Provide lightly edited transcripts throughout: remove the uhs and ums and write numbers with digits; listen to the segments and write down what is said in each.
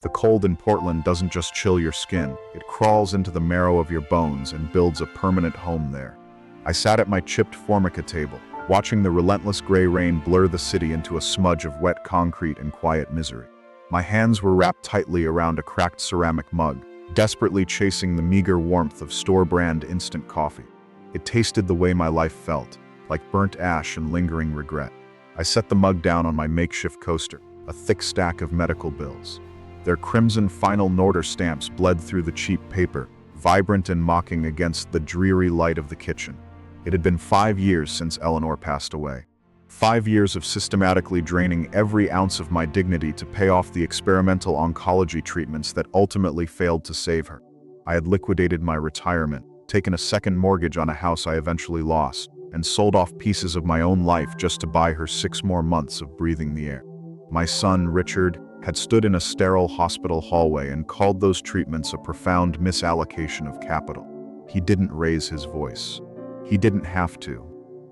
The cold in Portland doesn't just chill your skin, it crawls into the marrow of your bones and builds a permanent home there. I sat at my chipped formica table, watching the relentless gray rain blur the city into a smudge of wet concrete and quiet misery. My hands were wrapped tightly around a cracked ceramic mug, desperately chasing the meager warmth of store-brand instant coffee. It tasted the way my life felt, like burnt ash and lingering regret. I set the mug down on my makeshift coaster, a thick stack of medical bills. Their crimson final Norder stamps bled through the cheap paper, vibrant and mocking against the dreary light of the kitchen. It had been 5 years since Eleanor passed away. 5 years of systematically draining every ounce of my dignity to pay off the experimental oncology treatments that ultimately failed to save her. I had liquidated my retirement, taken a second mortgage on a house I eventually lost, and sold off pieces of my own life just to buy her 6 more months of breathing the air. My son, Richard, had stood in a sterile hospital hallway and called those treatments a profound misallocation of capital. He didn't raise his voice. He didn't have to.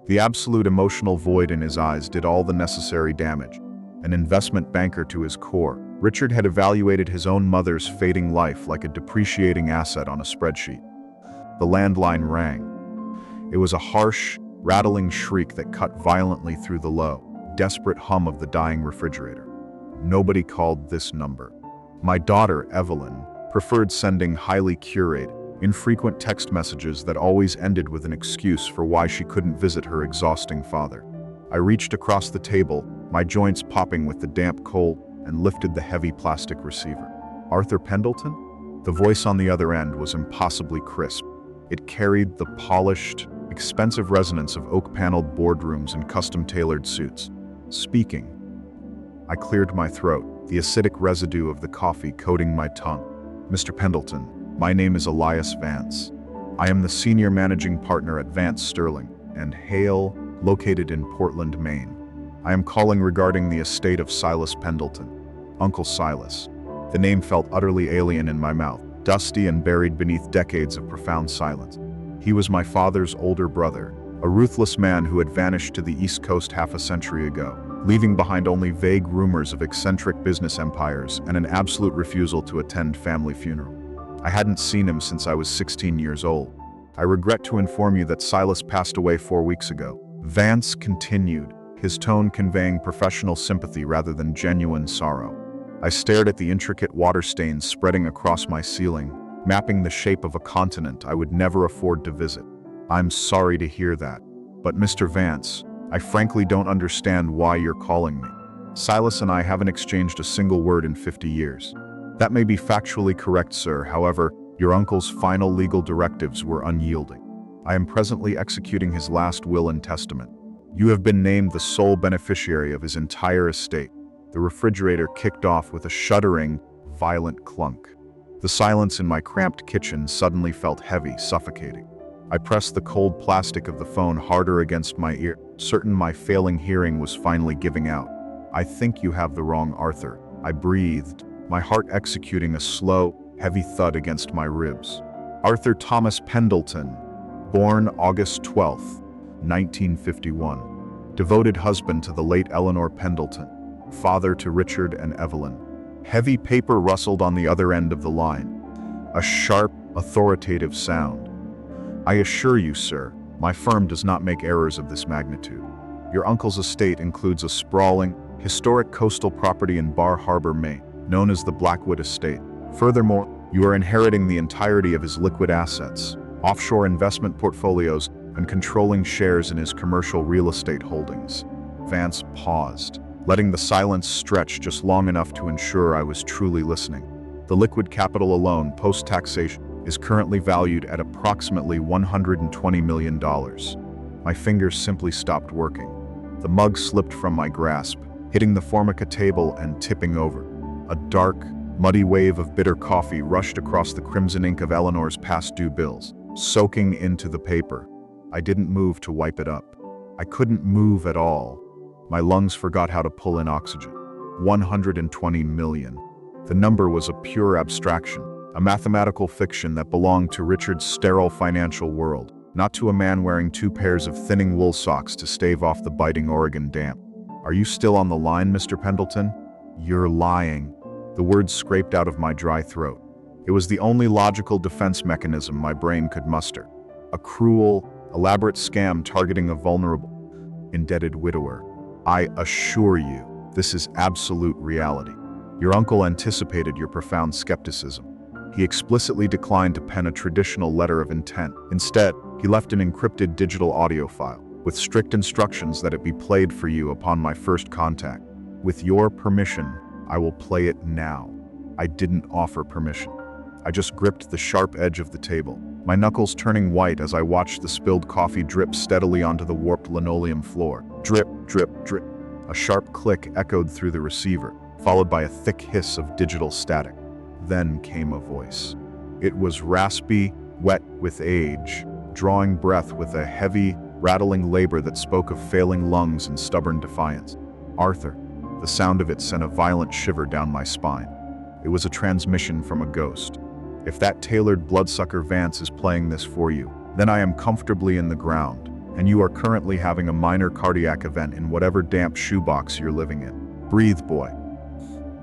The absolute emotional void in his eyes did all the necessary damage. An investment banker to his core, Richard had evaluated his own mother's fading life like a depreciating asset on a spreadsheet. The landline rang. It was a harsh, rattling shriek that cut violently through the low, desperate hum of the dying refrigerator. Nobody called this number. My daughter, Evelyn, preferred sending highly curated, infrequent text messages that always ended with an excuse for why she couldn't visit her exhausting father. I reached across the table, my joints popping with the damp cold, and lifted the heavy plastic receiver. Arthur Pendleton? The voice on the other end was impossibly crisp. It carried the polished, expensive resonance of oak-paneled boardrooms and custom-tailored suits. Speaking. I cleared my throat, the acidic residue of the coffee coating my tongue. Mr. Pendleton, my name is Elias Vance. I am the senior managing partner at Vance Sterling and Hale, located in Portland, Maine. I am calling regarding the estate of Silas Pendleton. Uncle Silas. The name felt utterly alien in my mouth, dusty and buried beneath decades of profound silence. He was my father's older brother, a ruthless man who had vanished to the East Coast half a century ago, leaving behind only vague rumors of eccentric business empires and an absolute refusal to attend family funeral. I hadn't seen him since I was 16 years old. I regret to inform you that Silas passed away 4 weeks ago. Vance continued, his tone conveying professional sympathy rather than genuine sorrow. I stared at the intricate water stains spreading across my ceiling, mapping the shape of a continent I would never afford to visit. I'm sorry to hear that, but Mr. Vance, I frankly don't understand why you're calling me. Silas and I haven't exchanged a single word in 50 years. That may be factually correct, sir. However, your uncle's final legal directives were unyielding. I am presently executing his last will and testament. You have been named the sole beneficiary of his entire estate. The refrigerator kicked off with a shuddering, violent clunk. The silence in my cramped kitchen suddenly felt heavy, suffocating. I pressed the cold plastic of the phone harder against my ear, certain my failing hearing was finally giving out. I think you have the wrong Arthur. I breathed, my heart executing a slow, heavy thud against my ribs. Arthur Thomas Pendleton, born August 12, 1951. Devoted husband to the late Eleanor Pendleton. Father to Richard and Evelyn. Heavy paper rustled on the other end of the line. A sharp, authoritative sound. I assure you, sir, my firm does not make errors of this magnitude. Your uncle's estate includes a sprawling, historic coastal property in Bar Harbor, Maine, known as the Blackwood Estate. Furthermore, you are inheriting the entirety of his liquid assets, offshore investment portfolios, and controlling shares in his commercial real estate holdings. Vance paused, letting the silence stretch just long enough to ensure I was truly listening. The liquid capital alone, post-taxation, is currently valued at approximately $120 million. My fingers simply stopped working. The mug slipped from my grasp, hitting the formica table and tipping over. A dark, muddy wave of bitter coffee rushed across the crimson ink of Eleanor's past due bills, soaking into the paper. I didn't move to wipe it up. I couldn't move at all. My lungs forgot how to pull in oxygen. 120 million. The number was a pure abstraction, a mathematical fiction that belonged to Richard's sterile financial world, not to a man wearing 2 pairs of thinning wool socks to stave off the biting Oregon damp. Are you still on the line, Mr. Pendleton? You're lying. The words scraped out of my dry throat. It was the only logical defense mechanism my brain could muster. A cruel, elaborate scam targeting a vulnerable, indebted widower. I assure you, this is absolute reality. Your uncle anticipated your profound skepticism. He explicitly declined to pen a traditional letter of intent. Instead, he left an encrypted digital audio file, with strict instructions that it be played for you upon my first contact. With your permission, I will play it now. I didn't offer permission. I just gripped the sharp edge of the table, my knuckles turning white as I watched the spilled coffee drip steadily onto the warped linoleum floor. Drip, drip, drip. A sharp click echoed through the receiver, followed by a thick hiss of digital static. Then came a voice. It was raspy, wet with age, drawing breath with a heavy, rattling labor that spoke of failing lungs and stubborn defiance. Arthur. The sound of it sent a violent shiver down my spine. It was a transmission from a ghost. If that tailored bloodsucker Vance is playing this for you, then I am comfortably in the ground, and you are currently having a minor cardiac event in whatever damp shoebox you're living in. Breathe, boy.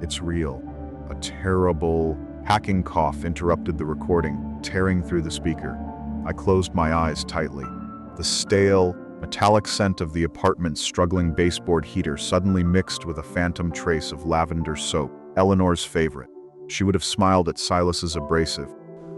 It's real. A terrible, hacking cough interrupted the recording, tearing through the speaker. I closed my eyes tightly. The stale, metallic scent of the apartment's struggling baseboard heater suddenly mixed with a phantom trace of lavender soap, Eleanor's favorite. She would have smiled at Silas's abrasive,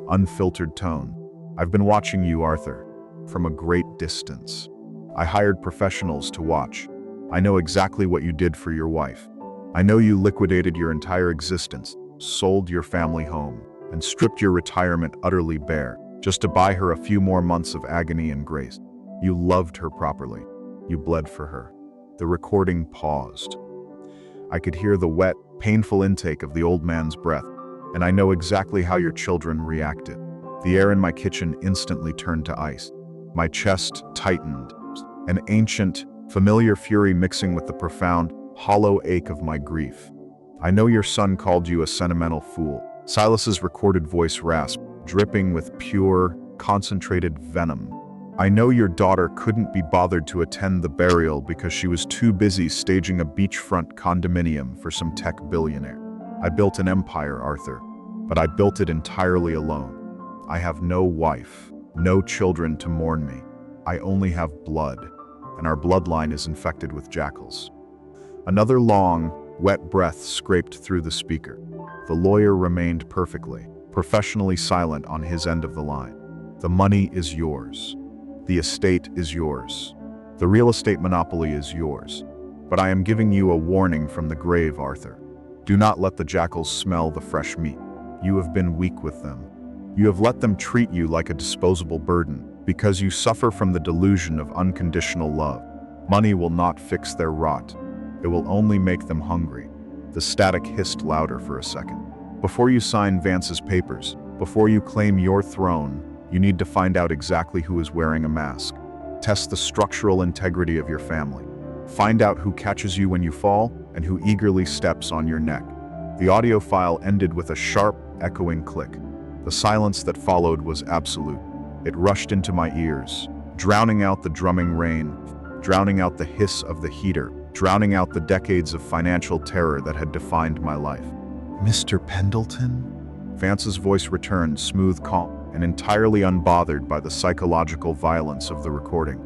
unfiltered tone. I've been watching you, Arthur, from a great distance. I hired professionals to watch. I know exactly what you did for your wife. I know you liquidated your entire existence, sold your family home, and stripped your retirement utterly bare, just to buy her a few more months of agony and grace. You loved her properly. You bled for her. The recording paused. I could hear the wet, painful intake of the old man's breath, and I know exactly how your children reacted. The air in my kitchen instantly turned to ice. My chest tightened, an ancient, familiar fury mixing with the profound, hollow ache of my grief. I know your son called you a sentimental fool. Silas's recorded voice rasped, dripping with pure, concentrated venom. I know your daughter couldn't be bothered to attend the burial because she was too busy staging a beachfront condominium for some tech billionaire. I built an empire, Arthur, but I built it entirely alone. I have no wife, no children to mourn me. I only have blood, and our bloodline is infected with jackals. Another long, wet breath scraped through the speaker. The lawyer remained perfectly, professionally silent on his end of the line. The money is yours. The estate is yours. The real estate monopoly is yours. But I am giving you a warning from the grave, Arthur. Do not let the jackals smell the fresh meat. You have been weak with them. You have let them treat you like a disposable burden because you suffer from the delusion of unconditional love. Money will not fix their rot. It will only make them hungry. The static hissed louder for a second. Before you sign Vance's papers, before you claim your throne, you need to find out exactly who is wearing a mask. Test the structural integrity of your family. Find out who catches you when you fall and who eagerly steps on your neck. The audio file ended with a sharp, echoing click. The silence that followed was absolute. It rushed into my ears, drowning out the drumming rain, drowning out the hiss of the heater, drowning out the decades of financial terror that had defined my life. Mr. Pendleton? Vance's voice returned, smooth, calm, and entirely unbothered by the psychological violence of the recording.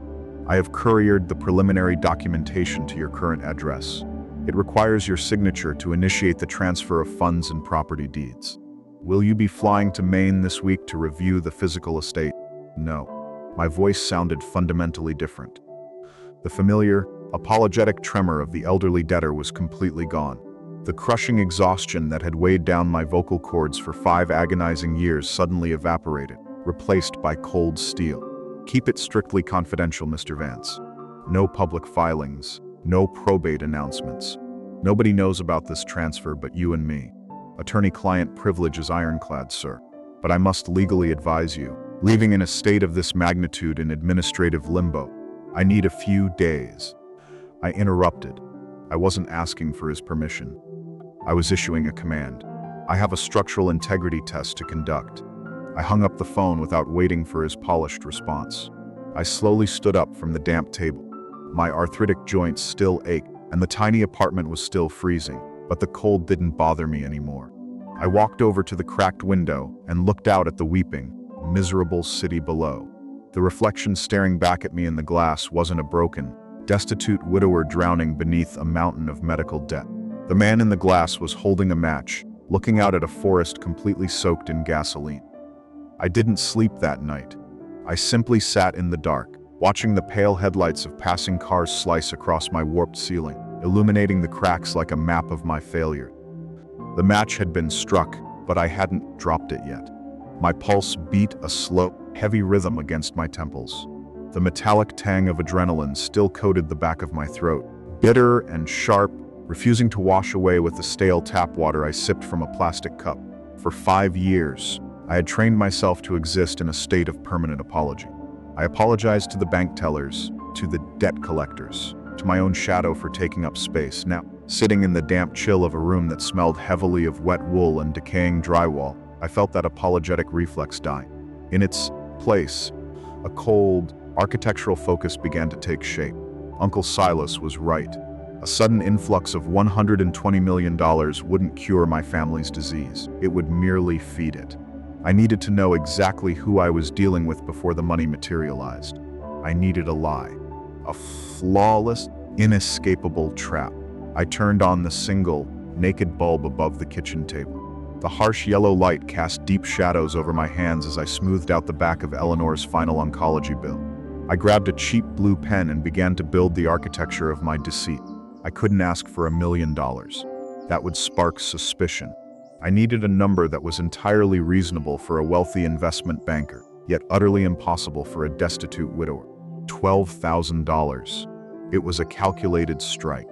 I have couriered the preliminary documentation to your current address. It requires your signature to initiate the transfer of funds and property deeds. Will you be flying to Maine this week to review the physical estate? No. My voice sounded fundamentally different. The familiar, apologetic tremor of the elderly debtor was completely gone. The crushing exhaustion that had weighed down my vocal cords for 5 agonizing years suddenly evaporated, replaced by cold steel. Keep it strictly confidential, Mr. Vance. No public filings, no probate announcements. Nobody knows about this transfer but you and me. Attorney-client privilege is ironclad, sir. But I must legally advise you, leaving an estate of this magnitude in administrative limbo, I need a few days. I interrupted. I wasn't asking for his permission. I was issuing a command. I have a structural integrity test to conduct. I hung up the phone without waiting for his polished response. I slowly stood up from the damp table. My arthritic joints still ached, and the tiny apartment was still freezing, but the cold didn't bother me anymore. I walked over to the cracked window and looked out at the weeping, miserable city below. The reflection staring back at me in the glass wasn't a broken, destitute widower drowning beneath a mountain of medical debt. The man in the glass was holding a match, looking out at a forest completely soaked in gasoline. I didn't sleep that night. I simply sat in the dark, watching the pale headlights of passing cars slice across my warped ceiling, illuminating the cracks like a map of my failure. The match had been struck, but I hadn't dropped it yet. My pulse beat a slow, heavy rhythm against my temples. The metallic tang of adrenaline still coated the back of my throat, bitter and sharp, refusing to wash away with the stale tap water I sipped from a plastic cup. For 5 years, I had trained myself to exist in a state of permanent apology. I apologized to the bank tellers, to the debt collectors, to my own shadow for taking up space. Now, sitting in the damp chill of a room that smelled heavily of wet wool and decaying drywall, I felt that apologetic reflex die. In its place, a cold, architectural focus began to take shape. Uncle Silas was right. A sudden influx of $120 million wouldn't cure my family's disease. It would merely feed it. I needed to know exactly who I was dealing with before the money materialized. I needed a lie. A flawless, inescapable trap. I turned on the single, naked bulb above the kitchen table. The harsh yellow light cast deep shadows over my hands as I smoothed out the back of Eleanor's final oncology bill. I grabbed a cheap blue pen and began to build the architecture of my deceit. I couldn't ask for $1 million. That would spark suspicion. I needed a number that was entirely reasonable for a wealthy investment banker, yet utterly impossible for a destitute widower. $12,000. It was a calculated strike.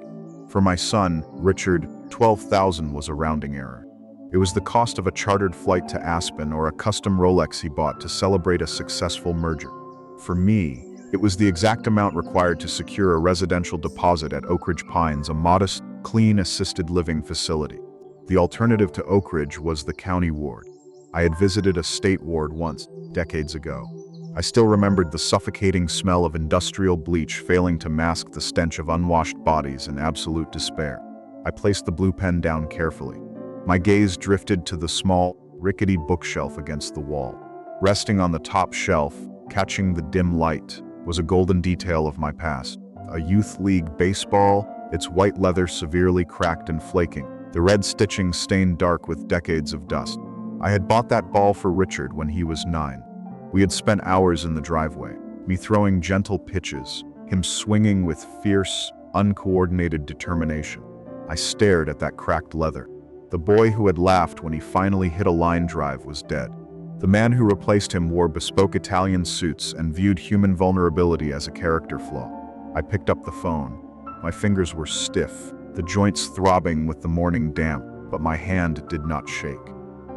For my son, Richard, $12,000 was a rounding error. It was the cost of a chartered flight to Aspen or a custom Rolex he bought to celebrate a successful merger. For me, it was the exact amount required to secure a residential deposit at Oak Ridge Pines, a modest, clean assisted living facility. The alternative to Oak Ridge was the county ward. I had visited a state ward once, decades ago. I still remembered the suffocating smell of industrial bleach failing to mask the stench of unwashed bodies and absolute despair. I placed the blue pen down carefully. My gaze drifted to the small, rickety bookshelf against the wall. Resting on the top shelf, catching the dim light, was a golden detail of my past. A youth league baseball, its white leather severely cracked and flaking, the red stitching stained dark with decades of dust. I had bought that ball for Richard when he was 9. We had spent hours in the driveway, me throwing gentle pitches, him swinging with fierce, uncoordinated determination. I stared at that cracked leather. The boy who had laughed when he finally hit a line drive was dead. The man who replaced him wore bespoke Italian suits and viewed human vulnerability as a character flaw. I picked up the phone. My fingers were stiff, the joints throbbing with the morning damp, but my hand did not shake.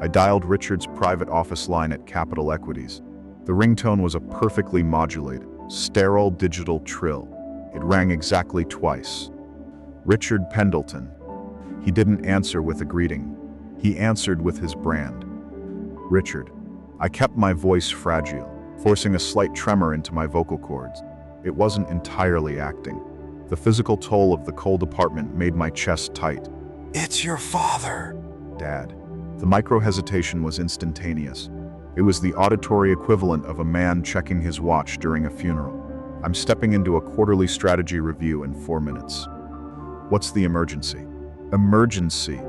I dialed Richard's private office line at Capital Equities. The ringtone was a perfectly modulated, sterile digital trill. It rang exactly twice. Richard Pendleton. He didn't answer with a greeting. He answered with his brand. Richard. I kept my voice fragile, forcing a slight tremor into my vocal cords. It wasn't entirely acting. The physical toll of the cold apartment made my chest tight. It's your father, Dad. The micro-hesitation was instantaneous. It was the auditory equivalent of a man checking his watch during a funeral. I'm stepping into a quarterly strategy review in 4 minutes. What's the emergency? Emergency.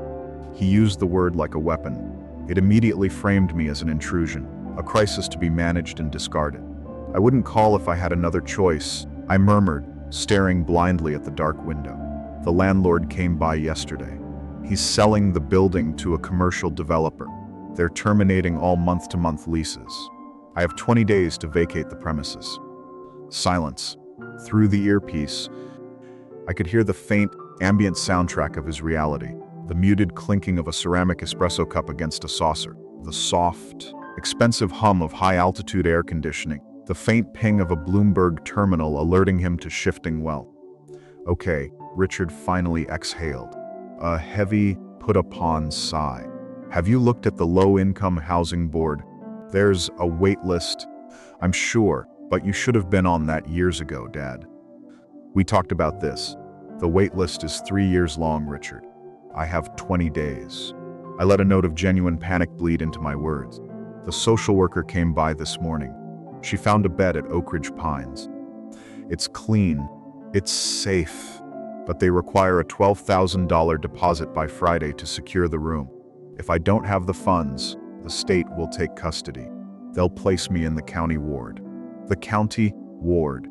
He used the word like a weapon. It immediately framed me as an intrusion, a crisis to be managed and discarded. I wouldn't call if I had another choice, I murmured, staring blindly at the dark window. The landlord came by yesterday. He's selling the building to a commercial developer. They're terminating all month-to-month leases. I have 20 days to vacate the premises. Silence. Through the earpiece, I could hear the faint, ambient soundtrack of his reality, the muted clinking of a ceramic espresso cup against a saucer, the soft, expensive hum of high-altitude air conditioning, the faint ping of a Bloomberg terminal alerting him to shifting wealth. Okay, Richard finally exhaled. A heavy, put-upon sigh. Have you looked at the low-income housing board? There's a wait list. I'm sure, but you should have been on that years ago, Dad. We talked about this. The wait list is 3 years long, Richard. I have 20 days. I let a note of genuine panic bleed into my words. The social worker came by this morning. She found a bed at Oak Ridge Pines. It's clean, it's safe, but they require a $12,000 deposit by Friday to secure the room. If I don't have the funds, the state will take custody. They'll place me in the county ward. The county ward.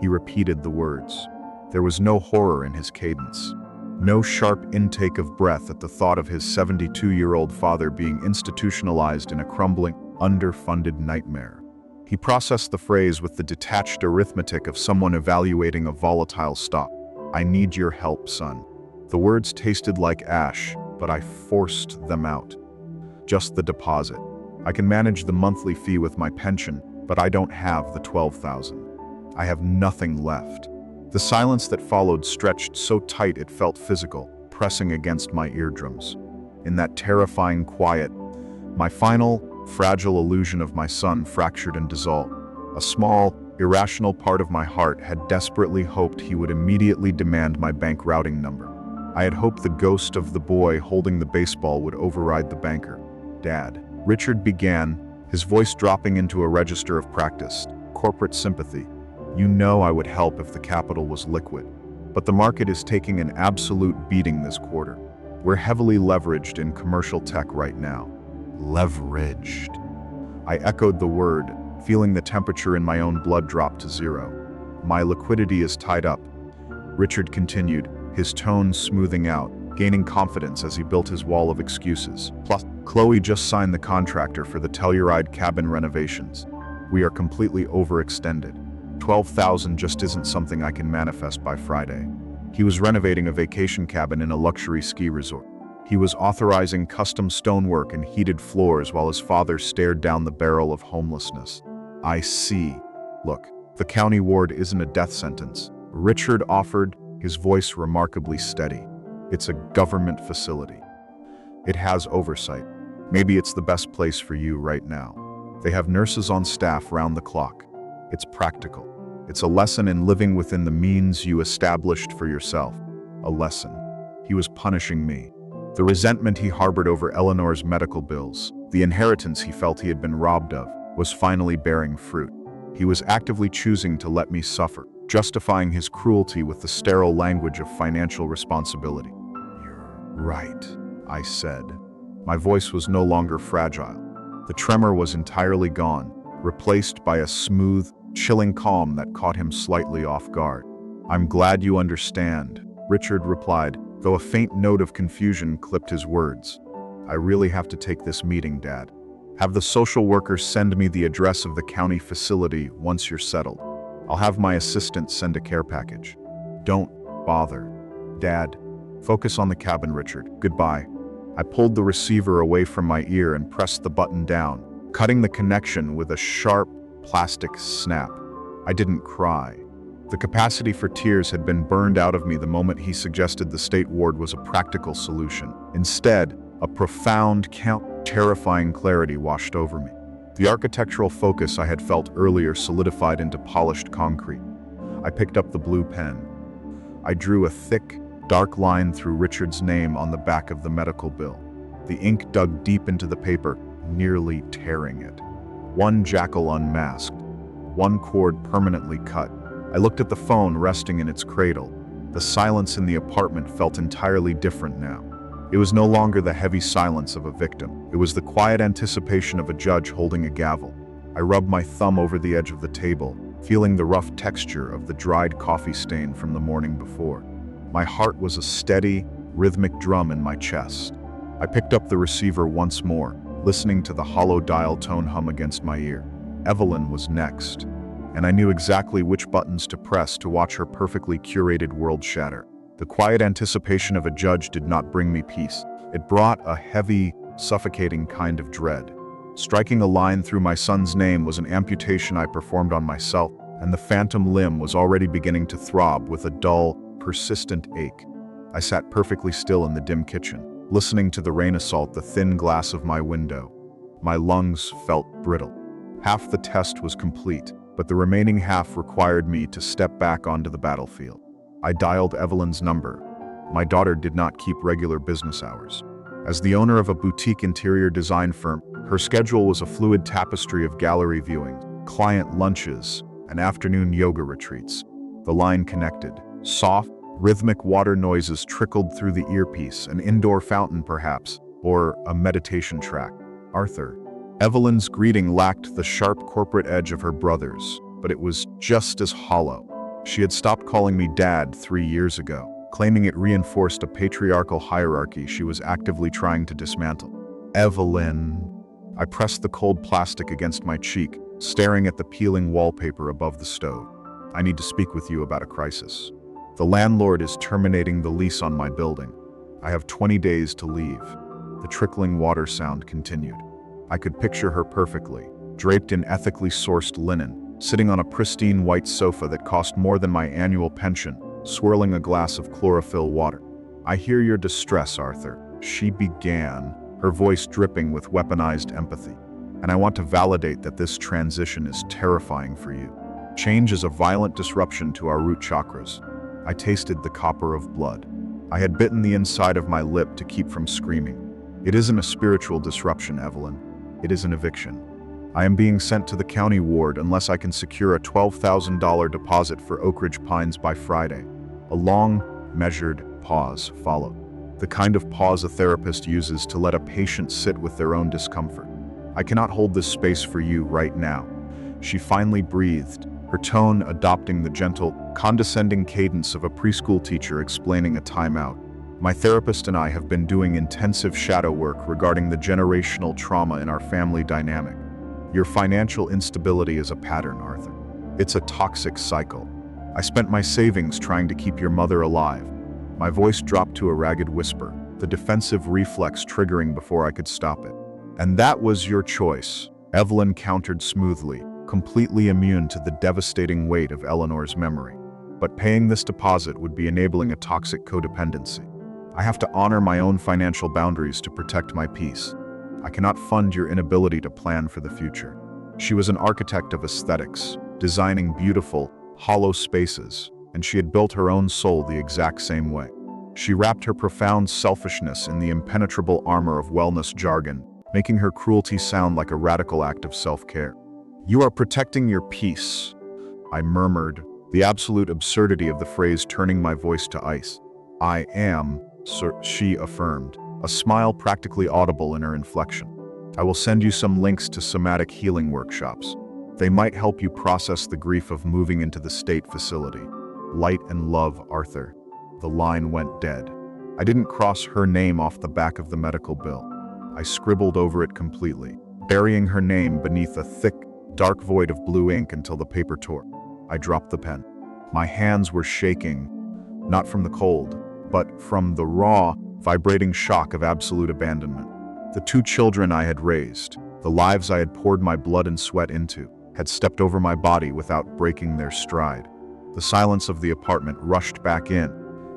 He repeated the words. There was no horror in his cadence. No sharp intake of breath at the thought of his 72-year-old father being institutionalized in a crumbling, underfunded nightmare. He processed the phrase with the detached arithmetic of someone evaluating a volatile stock. I need your help, son. The words tasted like ash, but I forced them out. Just the deposit. I can manage the monthly fee with my pension, but I don't have the $12,000. I have nothing left. The silence that followed stretched so tight it felt physical, pressing against my eardrums. In that terrifying quiet, my final, fragile illusion of my son fractured and dissolved. A small, irrational part of my heart had desperately hoped he would immediately demand my bank routing number. I had hoped the ghost of the boy holding the baseball would override the banker. Dad, Richard began, his voice dropping into a register of practice, corporate sympathy. You know I would help if the capital was liquid. But the market is taking an absolute beating this quarter. We're heavily leveraged in commercial tech right now. Leveraged. I echoed the word, feeling the temperature in my own blood drop to zero. My liquidity is tied up. Richard continued, his tone smoothing out, gaining confidence as he built his wall of excuses. Plus, Chloe just signed the contractor for the Telluride cabin renovations. We are completely overextended. $12,000 just isn't something I can manifest by Friday. He was renovating a vacation cabin in a luxury ski resort. He was authorizing custom stonework and heated floors while his father stared down the barrel of homelessness. I see. Look, the county ward isn't a death sentence. Richard offered, his voice remarkably steady. It's a government facility. It has oversight. Maybe it's the best place for you right now. They have nurses on staff round the clock. It's practical. It's a lesson in living within the means you established for yourself. A lesson. He was punishing me. The resentment he harbored over Eleanor's medical bills, the inheritance he felt he had been robbed of, was finally bearing fruit. He was actively choosing to let me suffer, justifying his cruelty with the sterile language of financial responsibility. You're right, I said. My voice was no longer fragile. The tremor was entirely gone, replaced by a smooth, chilling calm that caught him slightly off guard. I'm glad you understand, Richard replied, though a faint note of confusion clipped his words. I really have to take this meeting, Dad. Have the social worker send me the address of the county facility once you're settled. I'll have my assistant send a care package. Don't bother. Dad, focus on the cabin, Richard. Goodbye. I pulled the receiver away from my ear and pressed the button down, cutting the connection with a sharp, plastic snap. I didn't cry. The capacity for tears had been burned out of me the moment he suggested the state ward was a practical solution. Instead, a profound, terrifying clarity washed over me. The architectural focus I had felt earlier solidified into polished concrete. I picked up the blue pen. I drew a thick, dark line through Richard's name on the back of the medical bill. The ink dug deep into the paper, nearly tearing it. One jackal unmasked, one cord permanently cut. I looked at the phone resting in its cradle. The silence in the apartment felt entirely different now. It was no longer the heavy silence of a victim. It was the quiet anticipation of a judge holding a gavel. I rubbed my thumb over the edge of the table, feeling the rough texture of the dried coffee stain from the morning before. My heart was a steady, rhythmic drum in my chest. I picked up the receiver once more, listening to the hollow dial tone hum against my ear. Evelyn was next, and I knew exactly which buttons to press to watch her perfectly curated world shatter. The quiet anticipation of a judge did not bring me peace. It brought a heavy, suffocating kind of dread. Striking a line through my son's name was an amputation I performed on myself, and the phantom limb was already beginning to throb with a dull, persistent ache. I sat perfectly still in the dim kitchen, listening to the rain assault the thin glass of my window. My lungs felt brittle. Half the test was complete, but the remaining half required me to step back onto the battlefield. I dialed Evelyn's number. My daughter did not keep regular business hours. As the owner of a boutique interior design firm, her schedule was a fluid tapestry of gallery viewings, client lunches, and afternoon yoga retreats. The line connected. Soft, rhythmic water noises trickled through the earpiece, an indoor fountain perhaps, or a meditation track. Arthur. Evelyn's greeting lacked the sharp corporate edge of her brother's, but it was just as hollow. She had stopped calling me Dad 3 years ago, claiming it reinforced a patriarchal hierarchy she was actively trying to dismantle. Evelyn. I pressed the cold plastic against my cheek, staring at the peeling wallpaper above the stove. I need to speak with you about a crisis. The landlord is terminating the lease on my building. I have 20 days to leave. The trickling water sound continued. I could picture her perfectly, draped in ethically sourced linen, sitting on a pristine white sofa that cost more than my annual pension, swirling a glass of chlorophyll water. I hear your distress, Arthur, she began, her voice dripping with weaponized empathy. And I want to validate that this transition is terrifying for you. Change is a violent disruption to our root chakras. I tasted the copper of blood. I had bitten the inside of my lip to keep from screaming. It isn't a spiritual disruption, Evelyn. It is an eviction. I am being sent to the county ward unless I can secure a $12,000 deposit for Oak Ridge Pines by Friday. A long, measured pause followed. The kind of pause a therapist uses to let a patient sit with their own discomfort. I cannot hold this space for you right now. She finally breathed, her tone adopting the gentle, condescending cadence of a preschool teacher explaining a timeout. My therapist and I have been doing intensive shadow work regarding the generational trauma in our family dynamic. Your financial instability is a pattern, Arthur. It's a toxic cycle. I spent my savings trying to keep your mother alive. My voice dropped to a ragged whisper, the defensive reflex triggering before I could stop it. And that was your choice, Evelyn countered smoothly, completely immune to the devastating weight of Eleanor's memory. But paying this deposit would be enabling a toxic codependency. I have to honor my own financial boundaries to protect my peace. I cannot fund your inability to plan for the future. She was an architect of aesthetics, designing beautiful, hollow spaces, and she had built her own soul the exact same way. She wrapped her profound selfishness in the impenetrable armor of wellness jargon, making her cruelty sound like a radical act of self-care. You are protecting your peace, I murmured, the absolute absurdity of the phrase turning my voice to ice. I am, sir, she affirmed, a smile practically audible in her inflection. I will send you some links to somatic healing workshops. They might help you process the grief of moving into the state facility. Light and love, Arthur. The line went dead. I didn't cross her name off the back of the medical bill. I scribbled over it completely, burying her name beneath a thick, dark void of blue ink until the paper tore. I dropped the pen. My hands were shaking, not from the cold, but from the raw, vibrating shock of absolute abandonment. The 2 children I had raised, the lives I had poured my blood and sweat into, had stepped over my body without breaking their stride. The silence of the apartment rushed back in,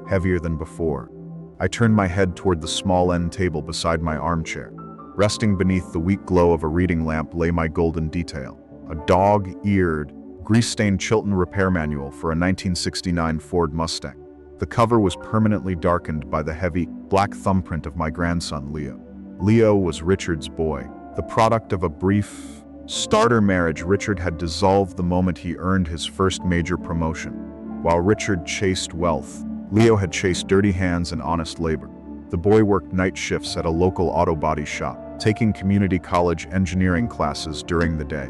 heavier than before. I turned my head toward the small end table beside my armchair. Resting beneath the weak glow of a reading lamp lay my golden detail, a dog-eared, grease-stained Chilton repair manual for a 1969 Ford Mustang. The cover was permanently darkened by the heavy, black thumbprint of my grandson, Leo. Leo was Richard's boy, the product of a brief starter marriage Richard had dissolved the moment he earned his first major promotion. While Richard chased wealth, Leo had chased dirty hands and honest labor. The boy worked night shifts at a local auto body shop, taking community college engineering classes during the day.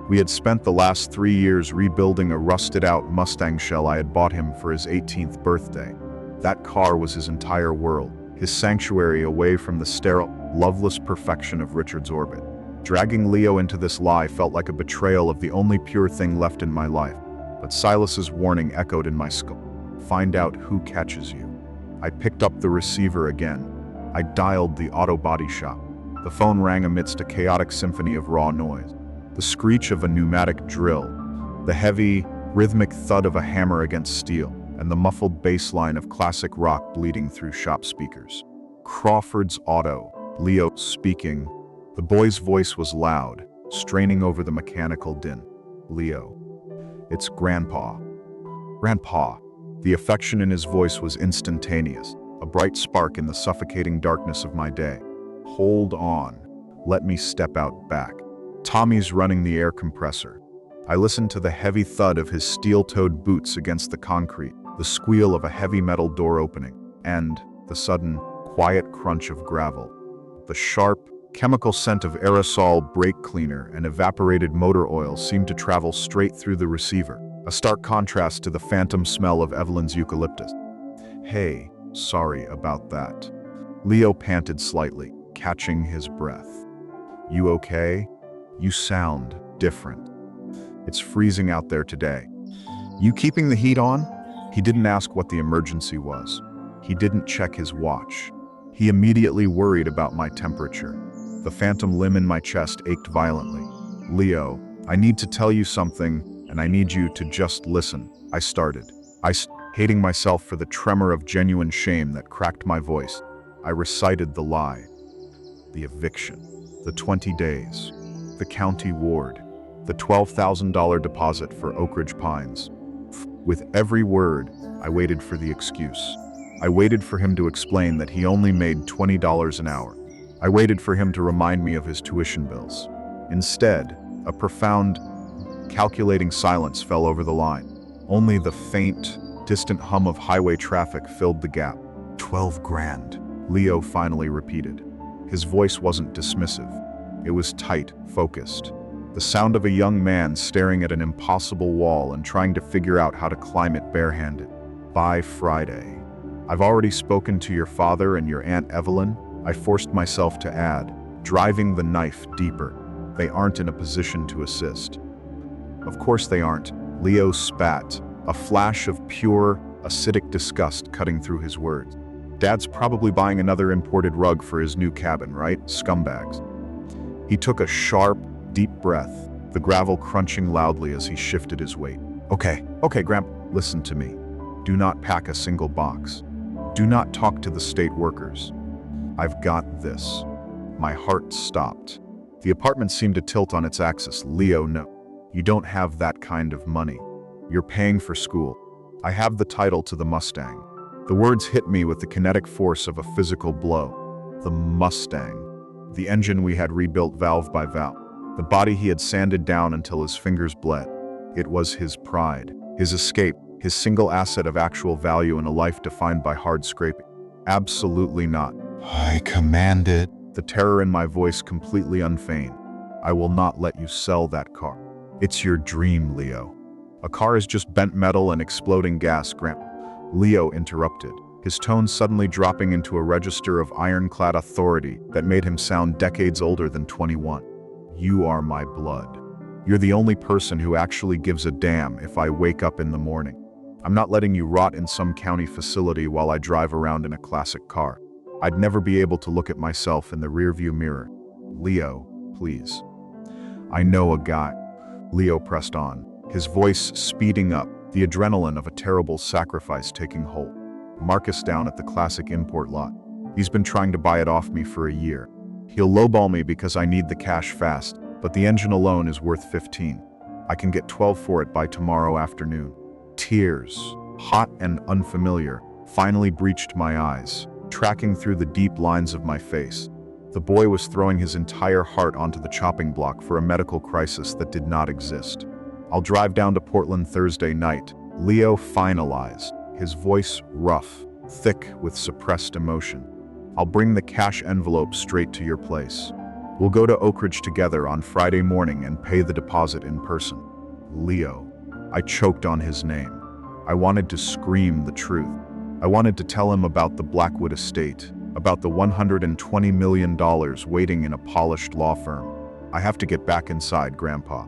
We had spent the last 3 years rebuilding a rusted-out Mustang shell I had bought him for his 18th birthday. That car was his entire world, his sanctuary away from the sterile, loveless perfection of Richard's orbit. Dragging Leo into this lie felt like a betrayal of the only pure thing left in my life, but Silas's warning echoed in my skull. Find out who catches you. I picked up the receiver again. I dialed the auto body shop. The phone rang amidst a chaotic symphony of raw noise. The screech of a pneumatic drill, the heavy, rhythmic thud of a hammer against steel, and the muffled bass line of classic rock bleeding through shop speakers. Crawford's Auto, Leo speaking. The boy's voice was loud, straining over the mechanical din. Leo. It's Grandpa. Grandpa. The affection in his voice was instantaneous. a bright spark in the suffocating darkness of my day. Hold on. Let me step out back. Tommy's running the air compressor. I listen to the heavy thud of his steel-toed boots against the concrete, the squeal of a heavy metal door opening, and the sudden, quiet crunch of gravel. The sharp, chemical scent of aerosol, brake cleaner, and evaporated motor oil seem to travel straight through the receiver, a stark contrast to the phantom smell of Evelyn's eucalyptus. Hey, sorry about that. Leo panted slightly, catching his breath. You okay? You sound different. It's freezing out there today. You keeping the heat on? He didn't ask what the emergency was. He didn't check his watch. He immediately worried about my temperature. The phantom limb in my chest ached violently. Leo, I need to tell you something, and I need you to just listen. I started. Hating myself for the tremor of genuine shame that cracked my voice. I recited the lie. The eviction. The 20 days. The county ward. The $12,000 deposit for Oak Ridge Pines. With every word, I waited for the excuse. I waited for him to explain that he only made $20 an hour. I waited for him to remind me of his tuition bills. Instead, a profound, calculating silence fell over the line. Only the faint, distant hum of highway traffic filled the gap. 12 grand, Leo finally repeated. His voice wasn't dismissive. It was tight, focused. The sound of a young man staring at an impossible wall and trying to figure out how to climb it barehanded. By Friday. I've already spoken to your father and your Aunt Evelyn, I forced myself to add, driving the knife deeper. They aren't in a position to assist. Of course they aren't. Leo spat, a flash of pure, acidic disgust cutting through his words. Dad's probably buying another imported rug for his new cabin, right? Scumbags. He took a sharp, deep breath, the gravel crunching loudly as he shifted his weight. Okay, Grandpa, listen to me. Do not pack a single box. Do not talk to the state workers. I've got this. My heart stopped. The apartment seemed to tilt on its axis. Leo, no. You don't have that kind of money. You're paying for school. I have the title to the Mustang. The words hit me with the kinetic force of a physical blow. The Mustang. The engine we had rebuilt valve by valve. The body he had sanded down until his fingers bled. It was his pride, his escape, his single asset of actual value in a life defined by hard scraping. Absolutely not. I commanded. The terror in my voice completely unfeigned. I will not let you sell that car. It's your dream, Leo. A car is just bent metal and exploding gas, Grandpa. Leo interrupted, his tone suddenly dropping into a register of ironclad authority that made him sound decades older than 21. You are my blood. You're the only person who actually gives a damn if I wake up in the morning. I'm not letting you rot in some county facility while I drive around in a classic car. I'd never be able to look at myself in the rearview mirror. Leo, please. I know a guy. Leo pressed on, his voice speeding up, the adrenaline of a terrible sacrifice taking hold. Marcus down at the classic import lot. He's been trying to buy it off me for a year. He'll lowball me because I need the cash fast, but the engine alone is worth 15. I can get 12 for it by tomorrow afternoon. Tears, hot and unfamiliar, finally breached my eyes, tracking through the deep lines of my face. The boy was throwing his entire heart onto the chopping block for a medical crisis that did not exist. I'll drive down to Portland Thursday night. Leo finalized, his voice rough, thick with suppressed emotion. I'll bring the cash envelope straight to your place. We'll go to Oak Ridge together on Friday morning and pay the deposit in person. Leo. I choked on his name. I wanted to scream the truth. I wanted to tell him about the Blackwood estate, about the $120 million waiting in a polished law firm. I have to get back inside, Grandpa.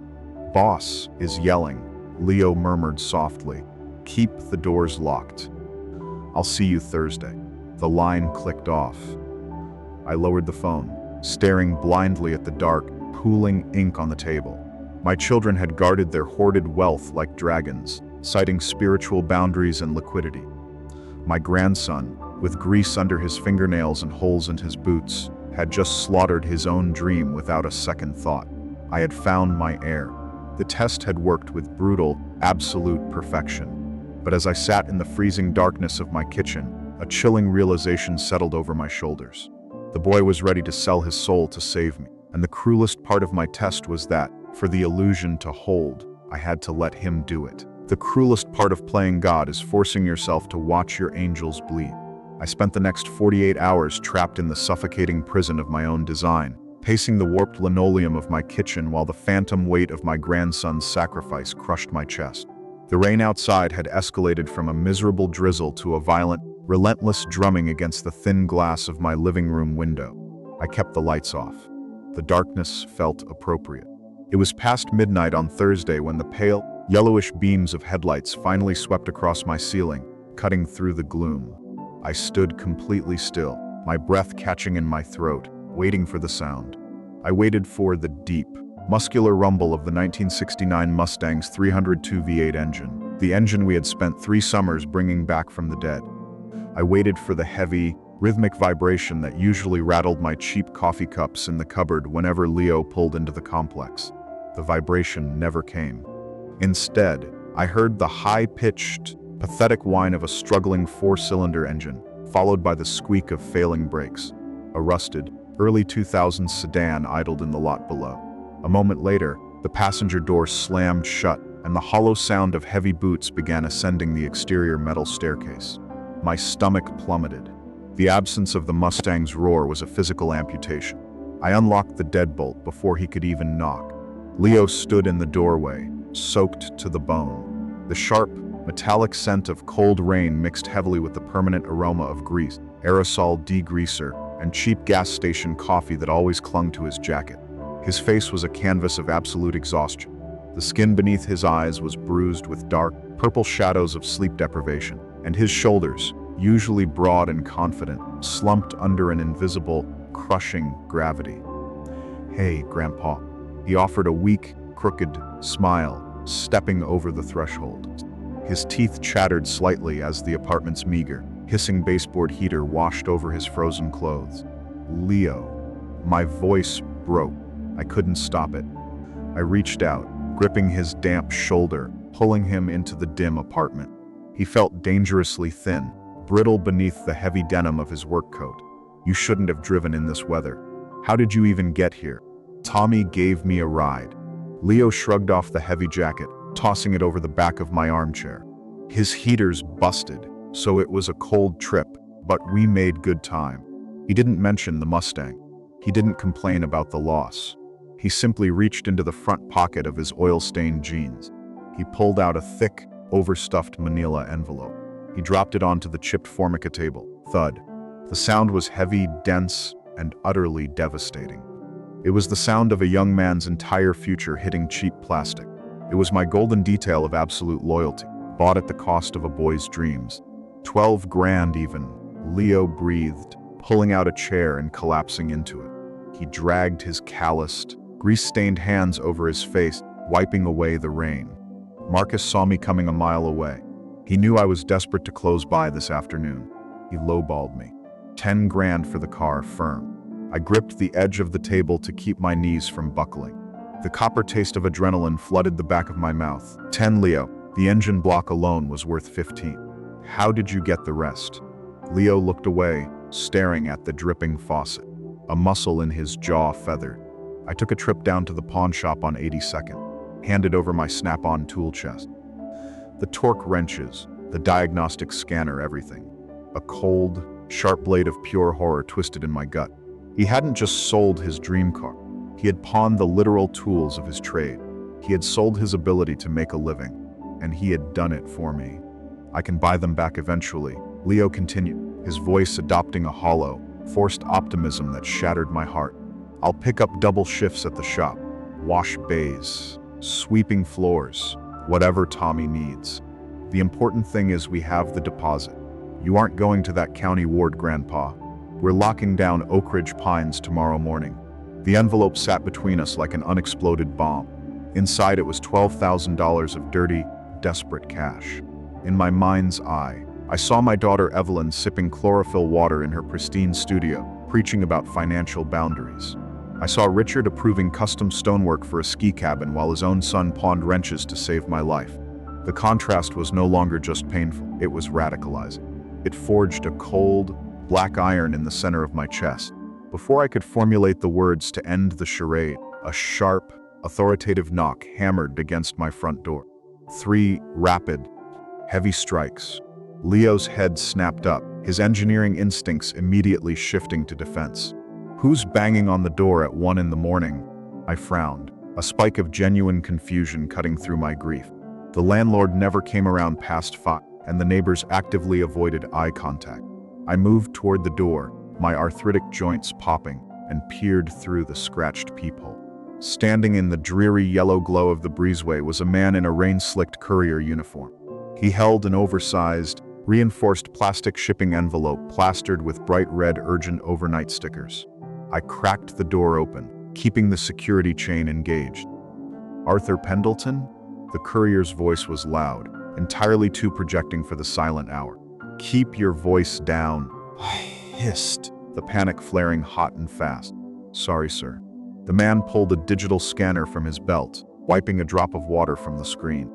Boss is yelling, Leo murmured softly. Keep the doors locked. I'll see you Thursday. The line clicked off. I lowered the phone, staring blindly at the dark, pooling ink on the table. My children had guarded their hoarded wealth like dragons, citing spiritual boundaries and liquidity. My grandson, with grease under his fingernails and holes in his boots, had just slaughtered his own dream without a second thought. I had found my heir. The test had worked with brutal, absolute perfection. But as I sat in the freezing darkness of my kitchen, A chilling realization settled over my shoulders. The boy was ready to sell his soul to save me, and the cruelest part of my test was that, for the illusion to hold, I had to let him do it. The cruelest part of playing God is forcing yourself to watch your angels bleed. I spent the next 48 hours trapped in the suffocating prison of my own design, pacing the warped linoleum of my kitchen while the phantom weight of my grandson's sacrifice crushed my chest. The rain outside had escalated from a miserable drizzle to a violent, relentless drumming against the thin glass of my living room window. I kept the lights off. The darkness felt appropriate. It was past midnight on Thursday when the pale, yellowish beams of headlights finally swept across my ceiling, cutting through the gloom. I stood completely still, my breath catching in my throat, waiting for the sound. I waited for the deep, muscular rumble of the 1969 Mustang's 302 V8 engine, the engine we had spent 3 summers bringing back from the dead. I waited for the heavy, rhythmic vibration that usually rattled my cheap coffee cups in the cupboard whenever Leo pulled into the complex. The vibration never came. Instead, I heard the high-pitched, pathetic whine of a struggling 4-cylinder engine, followed by the squeak of failing brakes. A rusted, early 2000s sedan idled in the lot below. A moment later, the passenger door slammed shut, and the hollow sound of heavy boots began ascending the exterior metal staircase. My stomach plummeted. The absence of the Mustang's roar was a physical amputation. I unlocked the deadbolt before he could even knock. Leo stood in the doorway, soaked to the bone. The sharp, metallic scent of cold rain mixed heavily with the permanent aroma of grease, aerosol degreaser, and cheap gas station coffee that always clung to his jacket. His face was a canvas of absolute exhaustion. The skin beneath his eyes was bruised with dark, purple shadows of sleep deprivation, and his shoulders, usually broad and confident, slumped under an invisible, crushing gravity. "Hey, Grandpa." He offered a weak, crooked smile, stepping over the threshold. His teeth chattered slightly as the apartment's meager, hissing baseboard heater washed over his frozen clothes. "Leo." My voice broke. I couldn't stop it. I reached out, gripping his damp shoulder, pulling him into the dim apartment. He felt dangerously thin, brittle beneath the heavy denim of his work coat. "You shouldn't have driven in this weather. How did you even get here?" "Tommy gave me a ride." Leo shrugged off the heavy jacket, tossing it over the back of my armchair. "His heaters busted, so it was a cold trip, but we made good time." He didn't mention the Mustang. He didn't complain about the loss. He simply reached into the front pocket of his oil-stained jeans. He pulled out a thick, overstuffed manila envelope. He dropped it onto the chipped formica table. Thud. The sound was heavy, dense, and utterly devastating. It was the sound of a young man's entire future hitting cheap plastic. It was my golden detail of absolute loyalty, bought at the cost of a boy's dreams. 12 grand even, Leo breathed, pulling out a chair and collapsing into it. He dragged his calloused, grease-stained hands over his face, wiping away the rain. Marcus saw me coming a mile away. He knew I was desperate to close by this afternoon. He lowballed me. 10 grand for the car, firm. I gripped the edge of the table to keep my knees from buckling. The copper taste of adrenaline flooded the back of my mouth. 10, Leo. The engine block alone was worth 15. How did you get the rest? Leo looked away, staring at the dripping faucet. A muscle in his jaw feathered. I took a trip down to the pawn shop on 82nd, handed over my snap-on tool chest. The torque wrenches, the diagnostic scanner, everything. A cold, sharp blade of pure horror twisted in my gut. He hadn't just sold his dream car. He had pawned the literal tools of his trade. He had sold his ability to make a living, and he had done it for me. "I can buy them back eventually," Leo continued, his voice adopting a hollow, forced optimism that shattered my heart. "I'll pick up double shifts at the shop, wash bays, sweeping floors, whatever Tommy needs. The important thing is we have the deposit. You aren't going to that county ward, Grandpa. We're locking down Oak Ridge Pines tomorrow morning." The envelope sat between us like an unexploded bomb. Inside it was $12,000 of dirty, desperate cash. In my mind's eye, I saw my daughter Evelyn sipping chlorophyll water in her pristine studio, preaching about financial boundaries. I saw Richard approving custom stonework for a ski cabin while his own son pawned wrenches to save my life. The contrast was no longer just painful, it was radicalizing. It forged a cold, black iron in the center of my chest. Before I could formulate the words to end the charade, a sharp, authoritative knock hammered against my front door. 3 rapid, heavy strikes. Leo's head snapped up, his engineering instincts immediately shifting to defense. "Who's banging on the door at 1 in the morning?" I frowned, a spike of genuine confusion cutting through my grief. The landlord never came around past 5, and the neighbors actively avoided eye contact. I moved toward the door, my arthritic joints popping, and peered through the scratched peephole. Standing in the dreary yellow glow of the breezeway was a man in a rain-slicked courier uniform. He held an oversized, reinforced plastic shipping envelope plastered with bright red urgent overnight stickers. I cracked the door open, keeping the security chain engaged. "Arthur Pendleton?" The courier's voice was loud, entirely too projecting for the silent hour. "Keep your voice down," I hissed, the panic flaring hot and fast. "Sorry, sir." The man pulled a digital scanner from his belt, wiping a drop of water from the screen.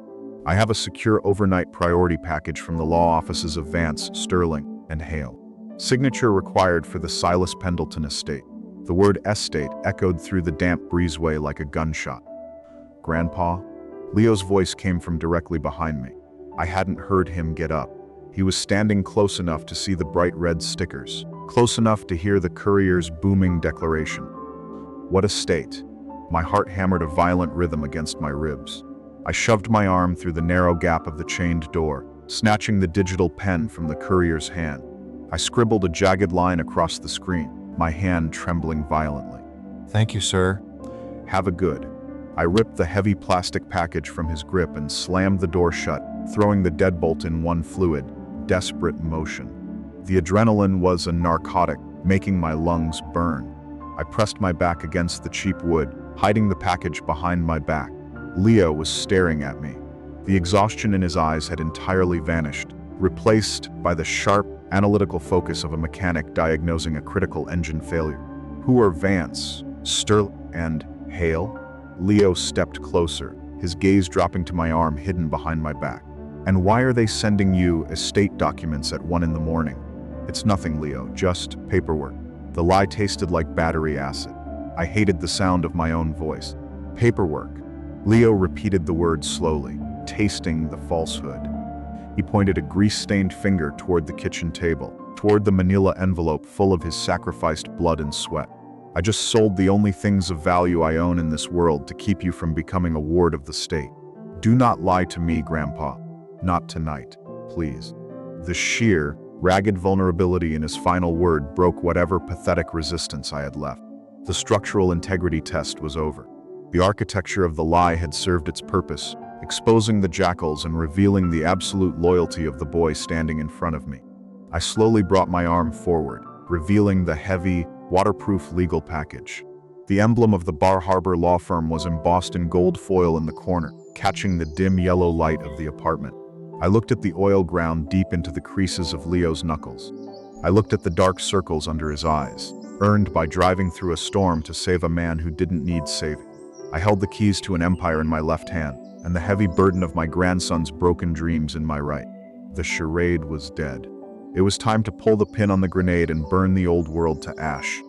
"I have a secure overnight priority package from the law offices of Vance, Sterling, and Hale. Signature required for the Silas Pendleton estate." The word estate echoed through the damp breezeway like a gunshot. "Grandpa?" Leo's voice came from directly behind me. I hadn't heard him get up. He was standing close enough to see the bright red stickers, close enough to hear the courier's booming declaration. "What estate?" My heart hammered a violent rhythm against my ribs. I shoved my arm through the narrow gap of the chained door, snatching the digital pen from the courier's hand. I scribbled a jagged line across the screen, my hand trembling violently. "Thank you, sir." "Have a good." I ripped the heavy plastic package from his grip and slammed the door shut, throwing the deadbolt in one fluid, desperate motion. The adrenaline was a narcotic, making my lungs burn. I pressed my back against the cheap wood, hiding the package behind my back. Leo was staring at me. The exhaustion in his eyes had entirely vanished, replaced by the sharp, analytical focus of a mechanic diagnosing a critical engine failure. "Who are Vance, Sterling, and Hale?" Leo stepped closer, his gaze dropping to my arm hidden behind my back. "And why are they sending you estate documents at 1 in the morning?" "It's nothing, Leo, just paperwork." The lie tasted like battery acid. I hated the sound of my own voice. "Paperwork." Leo repeated the word slowly, tasting the falsehood. He pointed a grease-stained finger toward the kitchen table, toward the manila envelope full of his sacrificed blood and sweat. "I just sold the only things of value I own in this world to keep you from becoming a ward of the state. Do not lie to me, Grandpa. Not tonight, please." The sheer, ragged vulnerability in his final word broke whatever pathetic resistance I had left. The structural integrity test was over. The architecture of the lie had served its purpose, exposing the jackals and revealing the absolute loyalty of the boy standing in front of me. I slowly brought my arm forward, revealing the heavy, waterproof legal package. The emblem of the Bar Harbor law firm was embossed in gold foil in the corner, catching the dim yellow light of the apartment. I looked at the oil ground deep into the creases of Leo's knuckles. I looked at the dark circles under his eyes, earned by driving through a storm to save a man who didn't need saving. I held the keys to an empire in my left hand, and the heavy burden of my grandson's broken dreams in my right. The charade was dead. It was time to pull the pin on the grenade and burn the old world to ash.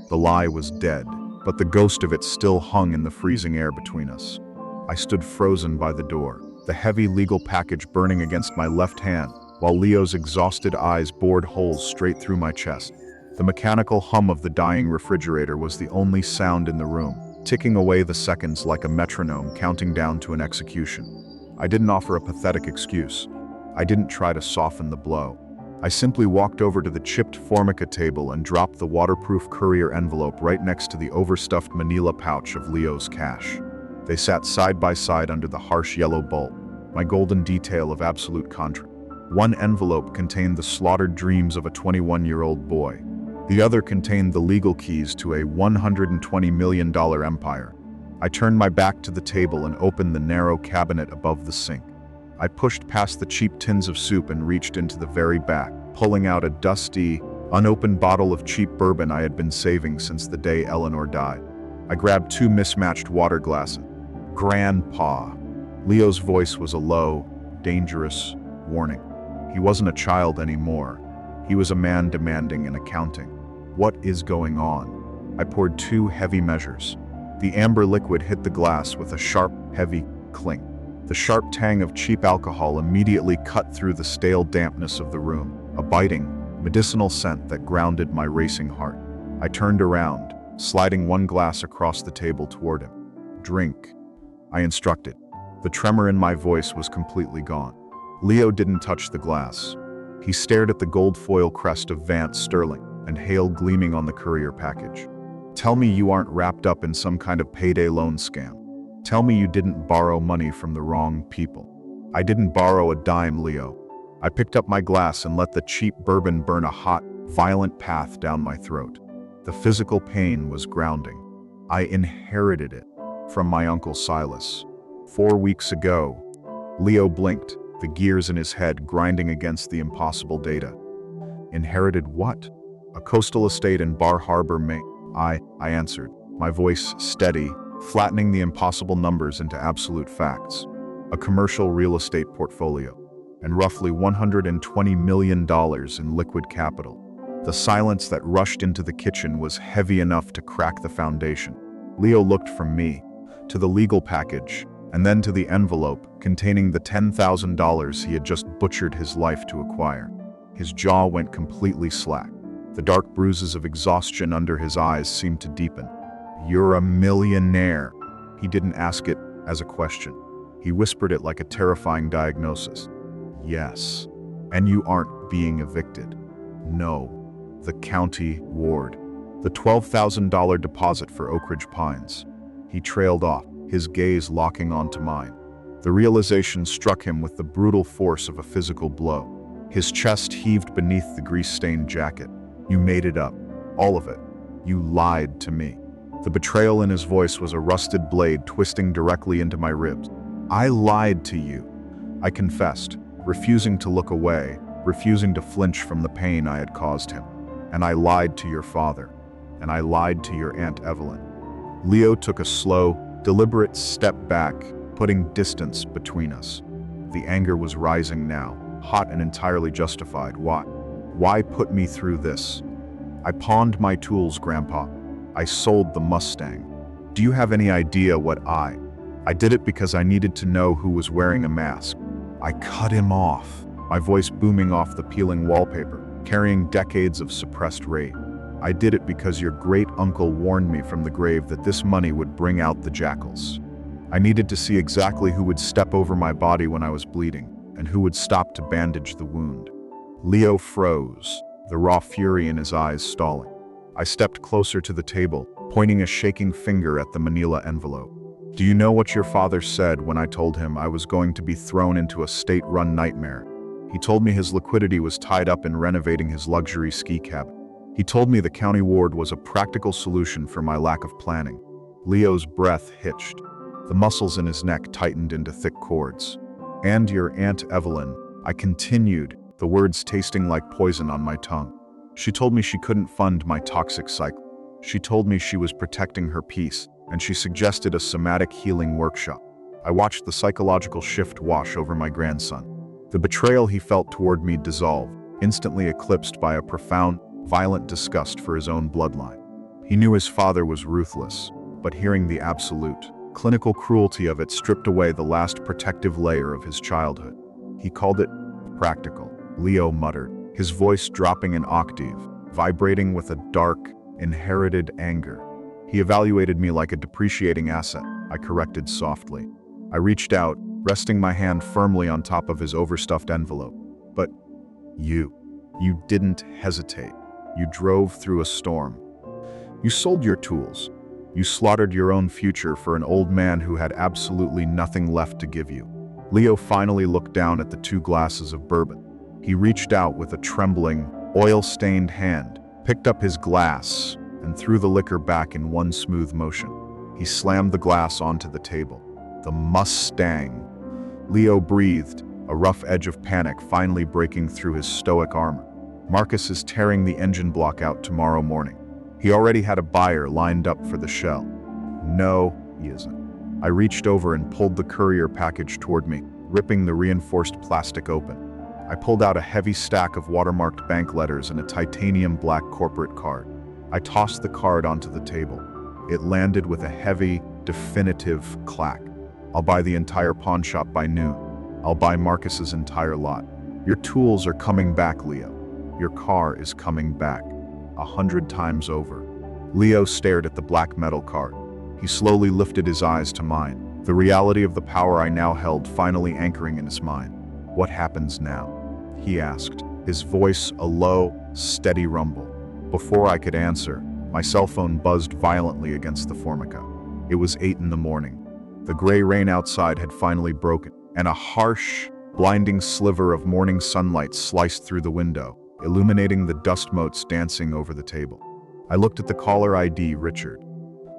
The lie was dead, but the ghost of it still hung in the freezing air between us. I stood frozen by the door, the heavy legal package burning against my left hand, while Leo's exhausted eyes bored holes straight through my chest. The mechanical hum of the dying refrigerator was the only sound in the room, ticking away the seconds like a metronome counting down to an execution. I didn't offer a pathetic excuse. I didn't try to soften the blow. I simply walked over to the chipped formica table and dropped the waterproof courier envelope right next to the overstuffed manila pouch of Leo's cash. They sat side by side under the harsh yellow bulb, my golden detail of absolute contrast. One envelope contained the slaughtered dreams of a 21-year-old boy. The other contained the legal keys to a $120 million empire. I turned my back to the table and opened the narrow cabinet above the sink. I pushed past the cheap tins of soup and reached into the very back, pulling out a dusty, unopened bottle of cheap bourbon I had been saving since the day Eleanor died. I grabbed 2 mismatched water glasses. "Grandpa." Leo's voice was a low, dangerous warning. He wasn't a child anymore. He was a man demanding an accounting. What is going on? I poured 2 heavy measures. The amber liquid hit the glass with a sharp, heavy clink. The sharp tang of cheap alcohol immediately cut through the stale dampness of the room, a biting, medicinal scent that grounded my racing heart. I turned around, sliding 1 glass across the table toward him. "Drink," I instructed. The tremor in my voice was completely gone. Leo didn't touch the glass. He stared at the gold foil crest of Vance Sterling and hail gleaming on the courier package. "Tell me you aren't wrapped up in some kind of payday loan scam. Tell me you didn't borrow money from the wrong people." "I didn't borrow a dime, Leo." I picked up my glass and let the cheap bourbon burn a hot, violent path down my throat. The physical pain was grounding. I inherited it from my Uncle Silas. 4 weeks ago. Leo blinked, the gears in his head grinding against the impossible data. Inherited what? "A coastal estate in Bar Harbor, Maine." I answered, my voice steady, flattening the impossible numbers into absolute facts. "A commercial real estate portfolio, and roughly $120 million in liquid capital." The silence that rushed into the kitchen was heavy enough to crack the foundation. Leo looked from me to the legal package, and then to the envelope containing the $10,000 he had just butchered his life to acquire. His jaw went completely slack. The dark bruises of exhaustion under his eyes seemed to deepen. "You're a millionaire." He didn't ask it as a question. He whispered it like a terrifying diagnosis. "Yes. And you aren't being evicted." "No. The county ward. The $12,000 deposit for Oak Ridge Pines." He trailed off, his gaze locking onto mine. The realization struck him with the brutal force of a physical blow. His chest heaved beneath the grease-stained jacket. "You made it up. All of it. You lied to me." The betrayal in his voice was a rusted blade twisting directly into my ribs. "I lied to you," I confessed, refusing to look away, refusing to flinch from the pain I had caused him. "And I lied to your father. And I lied to your Aunt Evelyn." Leo took a slow, deliberate step back, putting distance between us. The anger was rising now, hot and entirely justified. Why put me through this? "I pawned my tools, Grandpa. I sold the Mustang. Do you have any idea what I did it because I needed to know who was wearing a mask. I cut him off," my voice booming off the peeling wallpaper, carrying decades of suppressed rage. "I did it because your great-uncle warned me from the grave that this money would bring out the jackals. I needed to see exactly who would step over my body when I was bleeding, and who would stop to bandage the wound." Leo froze, the raw fury in his eyes stalling. I stepped closer to the table, pointing a shaking finger at the manila envelope. "Do you know what your father said when I told him I was going to be thrown into a state-run nightmare? He told me his liquidity was tied up in renovating his luxury ski cabin. He told me the county ward was a practical solution for my lack of planning." Leo's breath hitched. The muscles in his neck tightened into thick cords. "And your Aunt Evelyn," I continued, the words tasting like poison on my tongue. "She told me she couldn't fund my toxic cycle. She told me she was protecting her peace, and she suggested a somatic healing workshop." I watched the psychological shift wash over my grandson. The betrayal he felt toward me dissolved, instantly eclipsed by a profound, violent disgust for his own bloodline. He knew his father was ruthless, but hearing the absolute, clinical cruelty of it stripped away the last protective layer of his childhood. "He called it practical," Leo muttered, his voice dropping an octave, vibrating with a dark, inherited anger. "He evaluated me like a depreciating asset," I corrected softly. I reached out, resting my hand firmly on top of his overstuffed envelope. "But you didn't hesitate. You drove through a storm. You sold your tools. You slaughtered your own future for an old man who had absolutely nothing left to give you." Leo finally looked down at the 2 glasses of bourbon. He reached out with a trembling, oil-stained hand, picked up his glass, and threw the liquor back in one smooth motion. He slammed the glass onto the table. "The Mustang." Leo breathed, a rough edge of panic finally breaking through his stoic armor. "Marcus is tearing the engine block out tomorrow morning. He already had a buyer lined up for the shell." "No, he isn't." I reached over and pulled the courier package toward me, ripping the reinforced plastic open. I pulled out a heavy stack of watermarked bank letters and a titanium black corporate card. I tossed the card onto the table. It landed with a heavy, definitive clack. I'll buy the entire pawn shop by noon. I'll buy Marcus's entire lot. Your tools are coming back, Leo. Your car is coming back. 100 times over. Leo stared at the black metal card. He slowly lifted his eyes to mine, the reality of the power I now held finally anchoring in his mind. What happens now? He asked, his voice a low, steady rumble. Before I could answer, my cell phone buzzed violently against the formica. It was 8 in the morning. The gray rain outside had finally broken, and a harsh, blinding sliver of morning sunlight sliced through the window, illuminating the dust motes dancing over the table. I looked at the caller ID, Richard.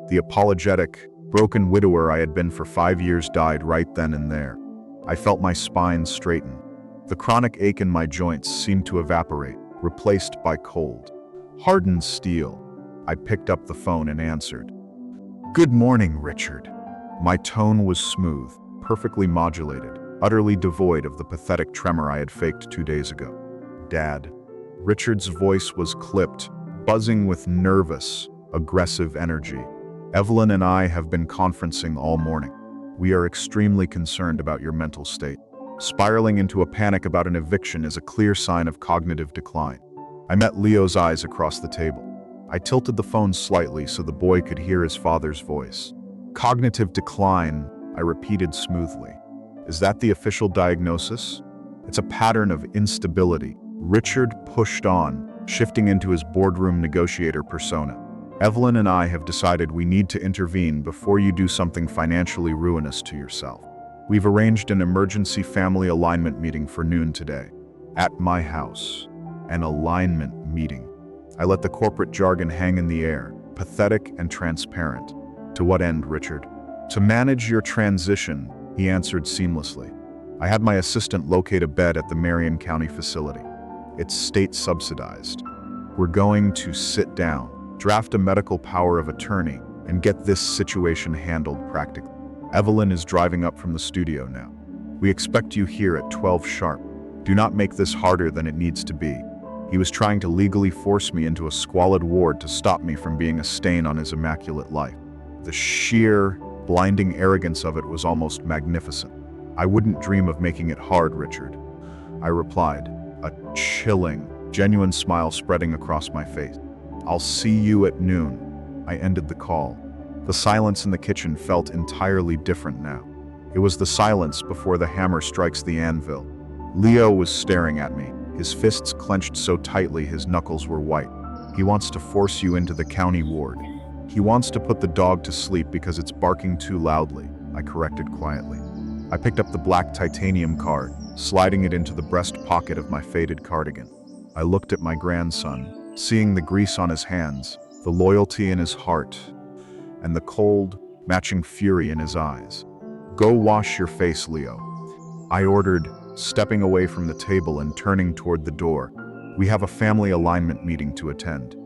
The apologetic, broken widower I had been for 5 years died right then and there. I felt my spine straighten. The chronic ache in my joints seemed to evaporate, replaced by cold, hardened steel. I picked up the phone and answered. "Good morning, Richard." My tone was smooth, perfectly modulated, utterly devoid of the pathetic tremor I had faked 2 days ago. "Dad." Richard's voice was clipped, buzzing with nervous, aggressive energy. "Evelyn and I have been conferencing all morning. We are extremely concerned about your mental state. Spiraling into a panic about an eviction is a clear sign of cognitive decline." I met Leo's eyes across the table. I tilted the phone slightly so the boy could hear his father's voice. "Cognitive decline," I repeated smoothly. "Is that the official diagnosis?" "It's a pattern of instability." Richard pushed on, shifting into his boardroom negotiator persona. "Evelyn and I have decided we need to intervene before you do something financially ruinous to yourself. We've arranged an emergency family alignment meeting for noon today. At my house." An alignment meeting. I let the corporate jargon hang in the air, pathetic and transparent. "To what end, Richard?" "To manage your transition," he answered seamlessly. "I had my assistant locate a bed at the Marion County facility. It's state subsidized. We're going to sit down, draft a medical power of attorney, and get this situation handled practically. Evelyn is driving up from the studio now. We expect you here at 12 sharp. Do not make this harder than it needs to be." He was trying to legally force me into a squalid ward to stop me from being a stain on his immaculate life. The sheer, blinding arrogance of it was almost magnificent. "I wouldn't dream of making it hard, Richard," I replied, a chilling, genuine smile spreading across my face. "I'll see you at noon." I ended the call. The silence in the kitchen felt entirely different now. It was the silence before the hammer strikes the anvil. Leo was staring at me, his fists clenched so tightly his knuckles were white. "He wants to force you into the county ward. He wants to put the dog to sleep because it's barking too loudly," I corrected quietly. I picked up the black titanium card, sliding it into the breast pocket of my faded cardigan. I looked at my grandson, seeing the grease on his hands, the loyalty in his heart, and the cold, matching fury in his eyes. "Go wash your face, Leo," I ordered, stepping away from the table and turning toward the door. "We have a family alignment meeting to attend."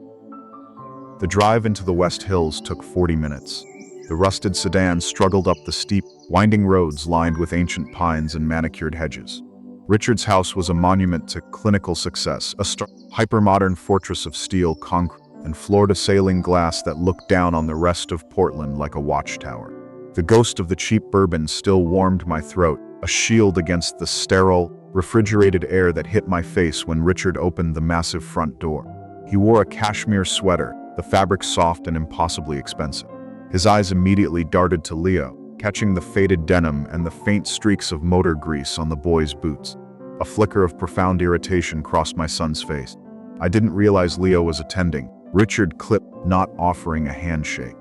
The drive into the West Hills took 40 minutes. The rusted sedan struggled up the steep, winding roads lined with ancient pines and manicured hedges. Richard's house was a monument to clinical success, a hyper-modern fortress of steel, concrete, and floor-to-ceiling glass that looked down on the rest of Portland like a watchtower. The ghost of the cheap bourbon still warmed my throat, a shield against the sterile, refrigerated air that hit my face when Richard opened the massive front door. He wore a cashmere sweater, the fabric soft and impossibly expensive. His eyes immediately darted to Leo, catching the faded denim and the faint streaks of motor grease on the boy's boots. A flicker of profound irritation crossed my son's face. I didn't realize Leo was attending. Richard clipped, not offering a handshake.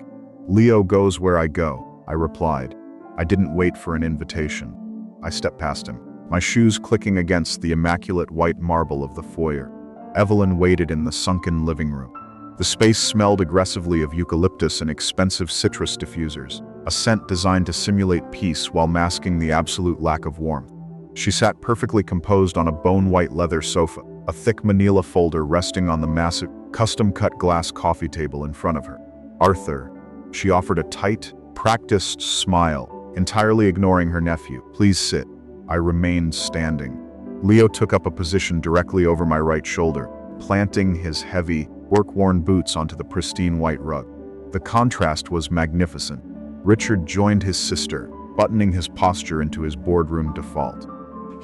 "Leo goes where I go," I replied. I didn't wait for an invitation. I stepped past him, my shoes clicking against the immaculate white marble of the foyer. Evelyn waited in the sunken living room. The space smelled aggressively of eucalyptus and expensive citrus diffusers, a scent designed to simulate peace while masking the absolute lack of warmth. She sat perfectly composed on a bone-white leather sofa, a thick manila folder resting on the massive, custom-cut glass coffee table in front of her. "Arthur," she offered a tight, practiced smile, entirely ignoring her nephew. "Please sit." I remained standing. Leo took up a position directly over my right shoulder, planting his heavy, work-worn boots onto the pristine white rug. The contrast was magnificent. Richard joined his sister, buttoning his posture into his boardroom default.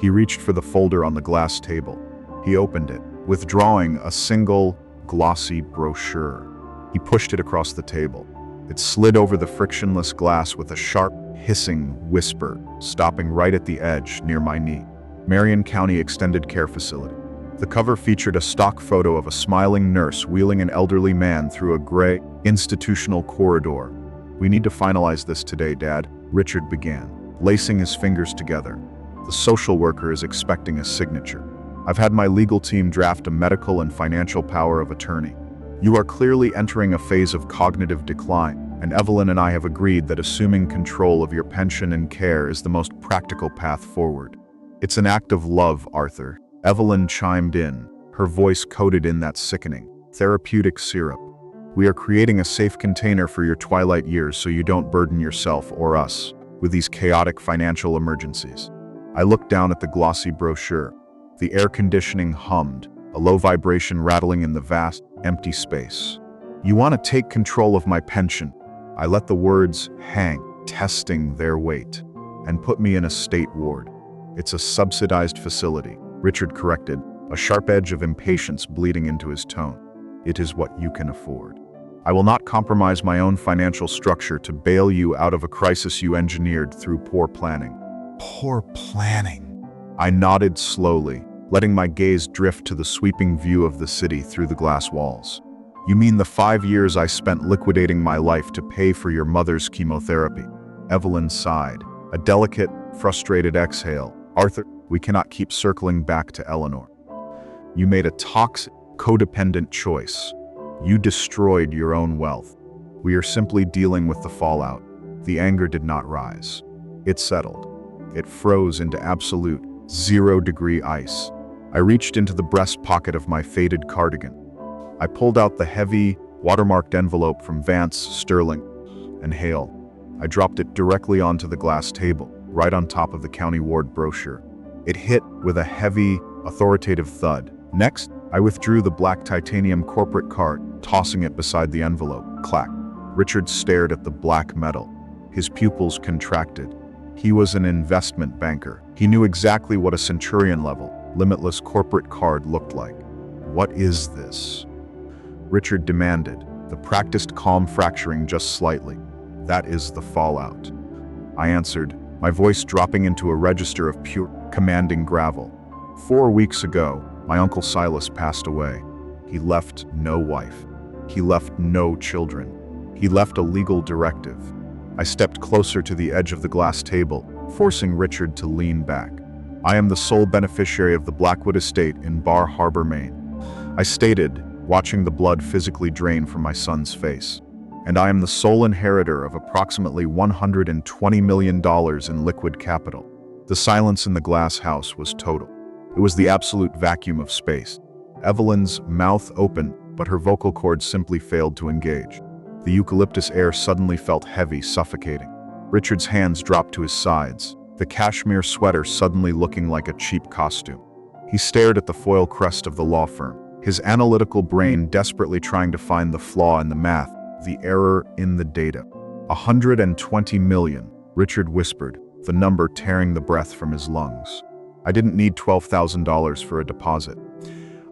He reached for the folder on the glass table. He opened it, withdrawing a single, glossy brochure. He pushed it across the table. It slid over the frictionless glass with a sharp, hissing whisper, stopping right at the edge near my knee. Marion County Extended Care Facility. The cover featured a stock photo of a smiling nurse wheeling an elderly man through a gray, institutional corridor. "We need to finalize this today, Dad," Richard began, lacing his fingers together. "The social worker is expecting a signature. I've had my legal team draft a medical and financial power of attorney. You are clearly entering a phase of cognitive decline, and Evelyn and I have agreed that assuming control of your pension and care is the most practical path forward." "It's an act of love, Arthur," Evelyn chimed in, her voice coated in that sickening, therapeutic syrup. "We are creating a safe container for your twilight years so you don't burden yourself or us with these chaotic financial emergencies." I looked down at the glossy brochure. The air conditioning hummed, a low vibration rattling in the vast, empty space. "You want to take control of my pension?" I let the words hang, testing their weight, and put me in a state ward. "It's a subsidized facility," Richard corrected, a sharp edge of impatience bleeding into his tone. "It is what you can afford. I will not compromise my own financial structure to bail you out of a crisis you engineered through poor planning." "Poor planning?" I nodded slowly, letting my gaze drift to the sweeping view of the city through the glass walls. "You mean the 5 years I spent liquidating my life to pay for your mother's chemotherapy?" Evelyn sighed, a delicate, frustrated exhale. "Arthur, we cannot keep circling back to Eleanor. You made a toxic, codependent choice. You destroyed your own wealth. We are simply dealing with the fallout." The anger did not rise. It settled. It froze into absolute, 0-degree ice. I reached into the breast pocket of my faded cardigan. I pulled out the heavy, watermarked envelope from Vance, Sterling, and Hale. I dropped it directly onto the glass table, right on top of the county ward brochure. It hit with a heavy, authoritative thud. Next, I withdrew the black titanium corporate card, tossing it beside the envelope. Clack. Richard stared at the black metal. His pupils contracted. He was an investment banker. He knew exactly what a centurion-level, limitless corporate card looked like. "What is this?" Richard demanded, the practiced calm fracturing just slightly. "That is the fallout," I answered, my voice dropping into a register of pure, commanding gravel. 4 weeks ago, my Uncle Silas passed away. He left no wife. He left no children. He left a legal directive. I stepped closer to the edge of the glass table, forcing Richard to lean back. "I am the sole beneficiary of the Blackwood estate in Bar Harbor, Maine," I stated, watching the blood physically drain from my son's face. "And I am the sole inheritor of approximately $120 million in liquid capital." The silence in the glass house was total. It was the absolute vacuum of space. Evelyn's mouth opened, but her vocal cords simply failed to engage. The eucalyptus air suddenly felt heavy, suffocating. Richard's hands dropped to his sides, the cashmere sweater suddenly looking like a cheap costume. He stared at the foil crest of the law firm, his analytical brain desperately trying to find the flaw in the math, the error in the data. $120 million, Richard whispered, the number tearing the breath from his lungs. "I didn't need $12,000 for a deposit."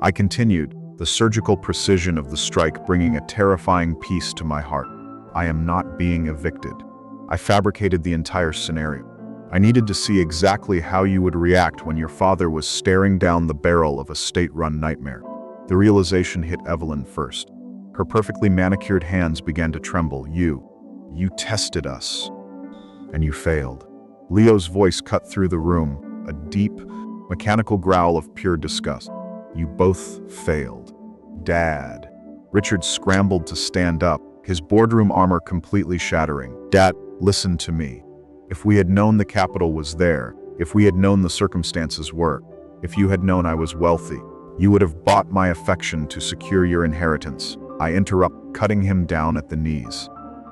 I continued, the surgical precision of the strike bringing a terrifying peace to my heart. "I am not being evicted." I fabricated the entire scenario. I needed to see exactly how you would react when your father was staring down the barrel of a state-run nightmare. The realization hit Evelyn first. Her perfectly manicured hands began to tremble. You tested us, and you failed." Leo's voice cut through the room, a deep, mechanical growl of pure disgust. "You both failed. Dad." Richard scrambled to stand up, his boardroom armor completely shattering. "Dad, listen to me. If we had known the capital was there, if we had known the circumstances were, if you had known I was wealthy, you would have bought my affection to secure your inheritance." I interrupt, cutting him down at the knees.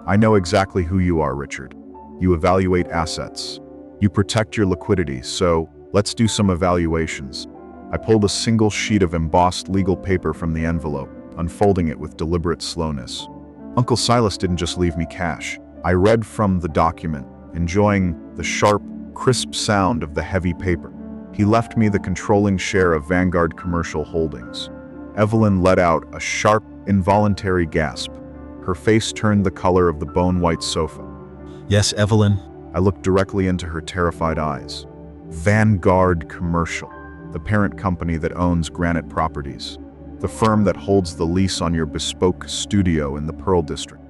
"I know exactly who you are, Richard. You evaluate assets. You protect your liquidity, so Let's do some evaluations. I pulled a single sheet of embossed legal paper from the envelope, unfolding it with deliberate slowness. Uncle Silas didn't just leave me cash. I read from the document, enjoying the sharp, crisp sound of the heavy paper. He left me the controlling share of Vanguard Commercial Holdings. Evelyn let out a sharp, involuntary gasp. Her face turned the color of the bone-white sofa. Yes, Evelyn? I looked directly into her terrified eyes. Vanguard Commercial, the parent company that owns Granite Properties, the firm that holds the lease on your bespoke studio in the Pearl District.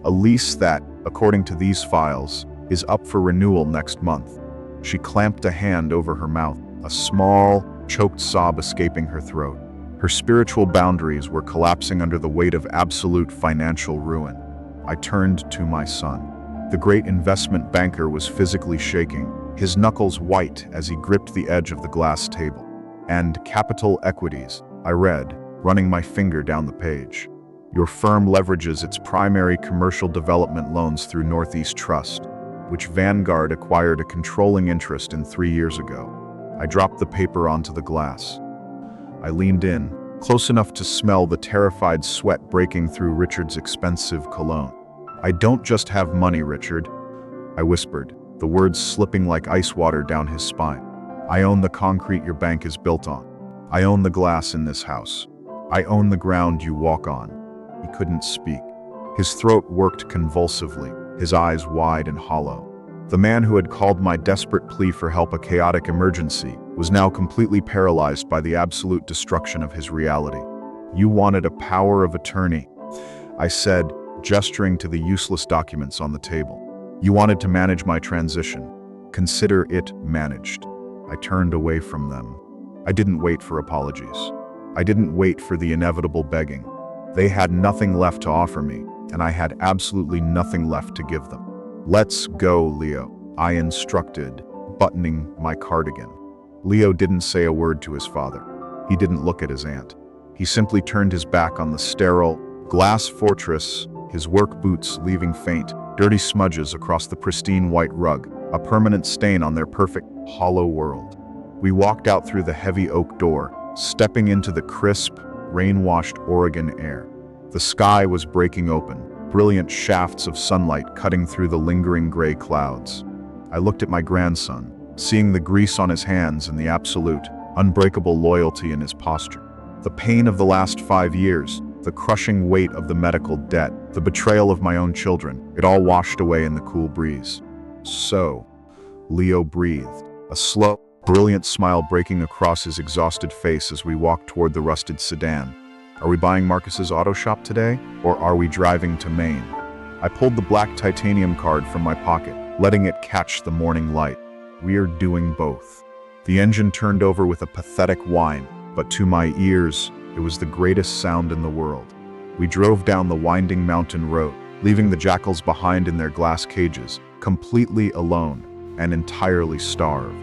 A lease that, according to these files, is up for renewal next month. She clamped a hand over her mouth, a small, choked sob escaping her throat. Her spiritual boundaries were collapsing under the weight of absolute financial ruin. I turned to my son. The great investment banker was physically shaking, his knuckles white as he gripped the edge of the glass table. And Capital Equities, I read, running my finger down the page. Your firm leverages its primary commercial development loans through Northeast Trust, which Vanguard acquired a controlling interest in 3 years ago. I dropped the paper onto the glass. I leaned in, close enough to smell the terrified sweat breaking through Richard's expensive cologne. I don't just have money, Richard, I whispered, the words slipping like ice water down his spine. I own the concrete your bank is built on. I own the glass in this house. I own the ground you walk on. He couldn't speak. His throat worked convulsively, his eyes wide and hollow. The man who had called my desperate plea for help a chaotic emergency was now completely paralyzed by the absolute destruction of his reality. You wanted a power of attorney, I said, gesturing to the useless documents on the table. You wanted to manage my transition. Consider it managed. I turned away from them. I didn't wait for apologies. I didn't wait for the inevitable begging. They had nothing left to offer me, and I had absolutely nothing left to give them. Let's go, Leo, I instructed, buttoning my cardigan. Leo didn't say a word to his father. He didn't look at his aunt. He simply turned his back on the sterile, glass fortress, his work boots leaving faint, dirty smudges across the pristine white rug, a permanent stain on their perfect, hollow world. We walked out through the heavy oak door, stepping into the crisp, rain-washed Oregon air. The sky was breaking open, brilliant shafts of sunlight cutting through the lingering gray clouds. I looked at my grandson, seeing the grease on his hands and the absolute, unbreakable loyalty in his posture. The pain of the last 5 years, the crushing weight of the medical debt, the betrayal of my own children, it all washed away in the cool breeze. So, Leo breathed, a slow, brilliant smile breaking across his exhausted face as we walked toward the rusted sedan. Are we buying Marcus's auto shop today, or are we driving to Maine? I pulled the black titanium card from my pocket, letting it catch the morning light. We're doing both. The engine turned over with a pathetic whine, but to my ears, it was the greatest sound in the world. We drove down the winding mountain road, leaving the jackals behind in their glass cages, completely alone and entirely starved.